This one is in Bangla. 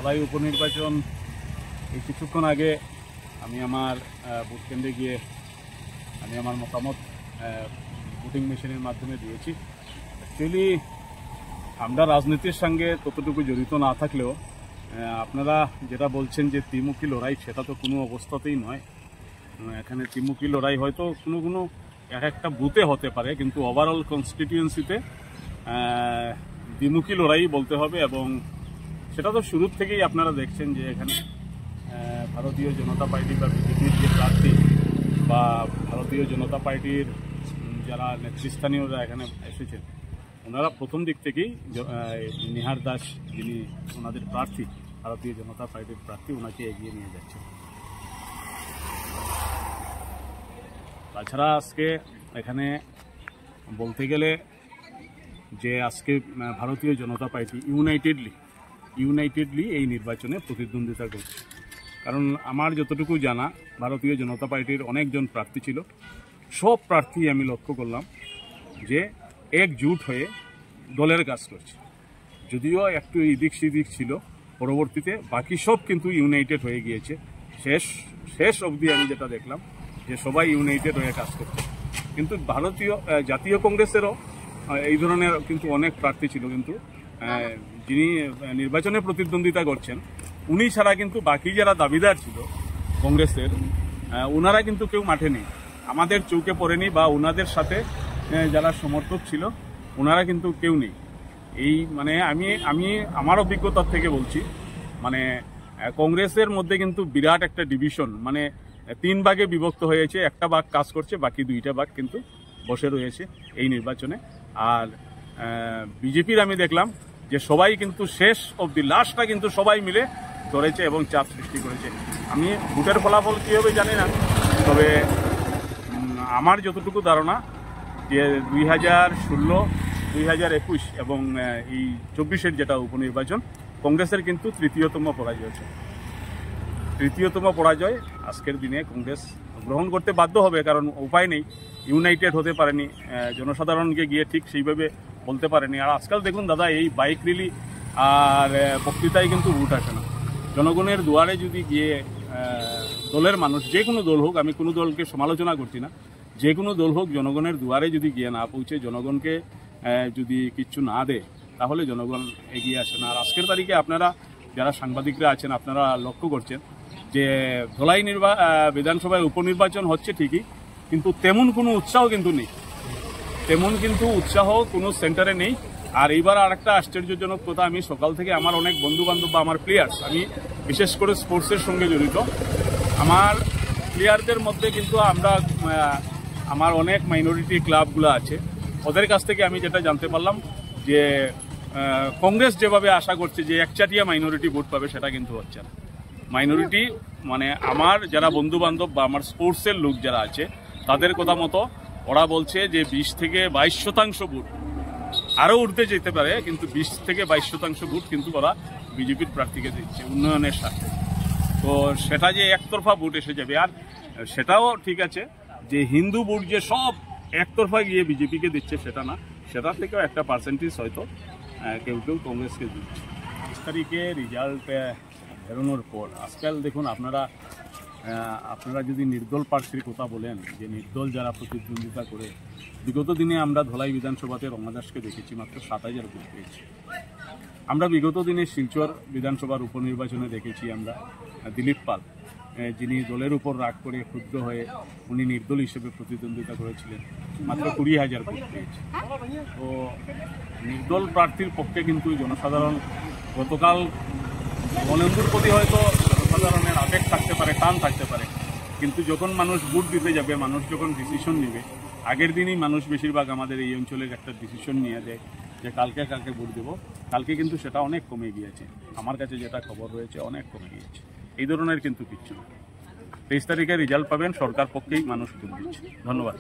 ধলাই উপনির্বাচন এই কিছুক্ষণ আগে আমি আমার ভোট কেন্দ্রে গিয়ে আমি আমার মতামত ভোটিং মেশিনের মাধ্যমে দিয়েছি। অ্যাকচুয়ালি আমরা রাজনীতির সঙ্গে ততটুকু জড়িত না থাকলেও আপনারা যেটা বলছেন যে ত্রিমুখী লড়াই, সেটা তো কোনো অবস্থাতেই নয়। এখানে ত্রিমুখী লড়াই হয়তো কোনো এক একটা বুথে হতে পারে, কিন্তু ওভারঅল কনস্টিটিউয়েন্সিতে দ্বিমুখী লড়াই বলতে হবে। এবং সেটা তো শুরুর থেকেই আপনারা দেখছেন যে এখানে ভারতীয় জনতা পার্টি বা বিজেপির যে প্রার্থী বা ভারতীয় জনতা পার্টির যারা নেতৃস্থানীয়রা এখানে এসেছেন, ওনারা প্রথম দিক থেকেই নিহার দাস, যিনি ওনাদের প্রার্থী, ভারতীয় জনতা পার্টির প্রার্থী, ওনাকে এগিয়ে নিয়ে যাচ্ছেন। তাছাড়া আজকে এখানে বলতে গেলে যে আজকে ভারতীয় জনতা পার্টি ইউনাইটেডলি এই নির্বাচনে প্রতিদ্বন্দ্বিতা করছে। কারণ আমার যতটুকু জানা, ভারতীয় জনতা পার্টির অনেকজন প্রার্থী ছিল, সব প্রার্থী আমি লক্ষ্য করলাম যে একজুট হয়ে দলের কাজ করছে। যদিও একটু এদিক সেদিক ছিল, পরবর্তীতে বাকি সব কিন্তু ইউনাইটেড হয়ে গিয়েছে। শেষ অবধি আমি যেটা দেখলাম যে সবাই ইউনাইটেড হয়ে কাজ করছে। কিন্তু জাতীয় কংগ্রেসেরও এই ধরনের কিন্তু অনেক প্রার্থী ছিল, কিন্তু যিনি নির্বাচনে প্রতিদ্বন্দ্বিতা করছেন উনি ছাড়া কিন্তু বাকি যারা দাবিদার ছিল কংগ্রেসের, ওনারা কিন্তু কেউ মাঠে নেই, আমাদের চৌকে পড়েনি, বা ওনাদের সাথে যারা সমর্থক ছিল ওনারা কিন্তু কেউ নেই। এই মানে আমি আমার অভিজ্ঞতার থেকে বলছি, মানে কংগ্রেসের মধ্যে কিন্তু বিরাট একটা ডিভিশন, মানে 3 ভাগে বিভক্ত হয়েছে। একটা ভাগ কাজ করছে, বাকি 2টা ভাগ কিন্তু বসে রয়েছে এই নির্বাচনে। আর বিজেপির আমি দেখলাম যে সবাই কিন্তু শেষ অবধি, লাস্টটা কিন্তু সবাই মিলে ধরেছে এবং চাপ সৃষ্টি করেছে। আমি ভোটের ফলাফল কী হবে জানি না, তবে আমার যতটুকু ধারণা যে 2016, 2021 এবং এই 24-এর যেটা উপনির্বাচন, কংগ্রেসের কিন্তু তৃতীয়তম পরাজয় আজকের দিনে কংগ্রেস গ্রহণ করতে বাধ্য হবে, কারণ উপায় নেই, ইউনাইটেড হতে পারেনি, জনসাধারণকে গিয়ে ঠিক সেইভাবে বলতে পারেনি। আর আজকাল দেখুন দাদা, এই বাইক র্যালি আর বক্তৃতায় কিন্তু ভোট আসে না। জনগণের দুয়ারে যদি গিয়ে দলের মানুষ, যে কোনো দল হোক, আমি কোনো দলকে সমালোচনা করছি না, যে কোনো দল হোক, জনগণের দুয়ারে যদি গিয়ে না পৌঁছে, জনগণকে যদি কিচ্ছু না দেয়, তাহলে জনগণ এগিয়ে আসে না। আর আজকের তারিখে আপনারা যারা সাংবাদিকরা আছেন, আপনারা লক্ষ্য করছেন যে ধলাই বিধানসভায় উপনির্বাচন হচ্ছে ঠিকই, কিন্তু তেমন কোনো উৎসাহ কিন্তু নেই, কোনো সেন্টারে নেই। আর এইবার আরেকটা আশ্চর্যজনক কথা, আমি সকাল থেকে আমার অনেক বন্ধু বান্ধব বা আমার প্লেয়ার্স, আমি বিশেষ করে স্পোর্টসের সঙ্গে জড়িত, আমার প্লেয়ারদের মধ্যে কিন্তু আমার অনেক মাইনরিটি ক্লাবগুলো আছে, ওদের কাছ থেকে আমি যেটা জানতে পারলাম যে কংগ্রেস যেভাবে আশা করছে যে একচাটিয়া মাইনরিটি ভোট পাবে, সেটা কিন্তু হচ্ছে না। মাইনরিটি মানে আমার যারা বন্ধু বান্ধব বা আমার স্পোর্টসের লোক যারা আছে, তাদের কথা মতো ওরা বলছে যে 20 থেকে 22% ভোট, আরও উঠতে যেতে পারে, কিন্তু 20 থেকে 22% ভোট কিন্তু ওরা বিজেপির প্রার্থীকে দিচ্ছে উন্নয়নের স্বার্থে। তো সেটা যে একতরফা ভোট এসে যাবে, আর সেটাও ঠিক আছে যে হিন্দু ভোট যে সব একতরফা গিয়ে বিজেপিকে দিচ্ছে, সেটা না, সেটার থেকেও একটা পার্সেন্টেজ হয়তো কেউ কংগ্রেসকে দিচ্ছে। 20 তারিখে রেজাল্ট বেরোনোর পর আজকাল দেখুন আপনারা যদি নির্দল প্রার্থীর কথা বলেন, যে নির্দল যারা প্রতিদ্বন্দ্বিতা করে, বিগত দিনে আমরা ধলাই বিধানসভাতে রমাদাসকে দেখেছি মাত্র 7000 ভোট পেয়েছি। আমরা বিগত দিনে শিলচর বিধানসভার উপনির্বাচনে দেখেছি আমরা দিলীপ পাল, যিনি দলের উপর রাগ করে ক্ষুব্ধ হয়ে উনি নির্দল হিসেবে প্রতিদ্বন্দ্বিতা করেছিলেন, মাত্র 20,000 ভোট পেয়েছে। তো নির্দল প্রার্থীর পক্ষে কিন্তু জনসাধারণ গতকাল বনেন্দুর প্রতি হয়তো জনসাধারণের আবেগ থাকতে পারে, টান থাকতে পারে, কিন্তু যখন মানুষ ভোট দিতে যাবে, মানুষ যখন ডিসিশন নেবে, আগের দিনই মানুষ বেশিরভাগ আমাদের এই অঞ্চলের একটা ডিসিশন নিয়ে দেয় যে কালকে ভোট দেবো, কালকে কিন্তু সেটা অনেক কমে গিয়েছে। আমার কাছে যেটা খবর রয়েছে, অনেক কমে গিয়েছে। এই ধরনের কিন্তু কিচ্ছু না। 23 তারিখে রেজাল্ট পাবেন, সরকার পক্ষেই মানুষ ভোট দিচ্ছে। ধন্যবাদ।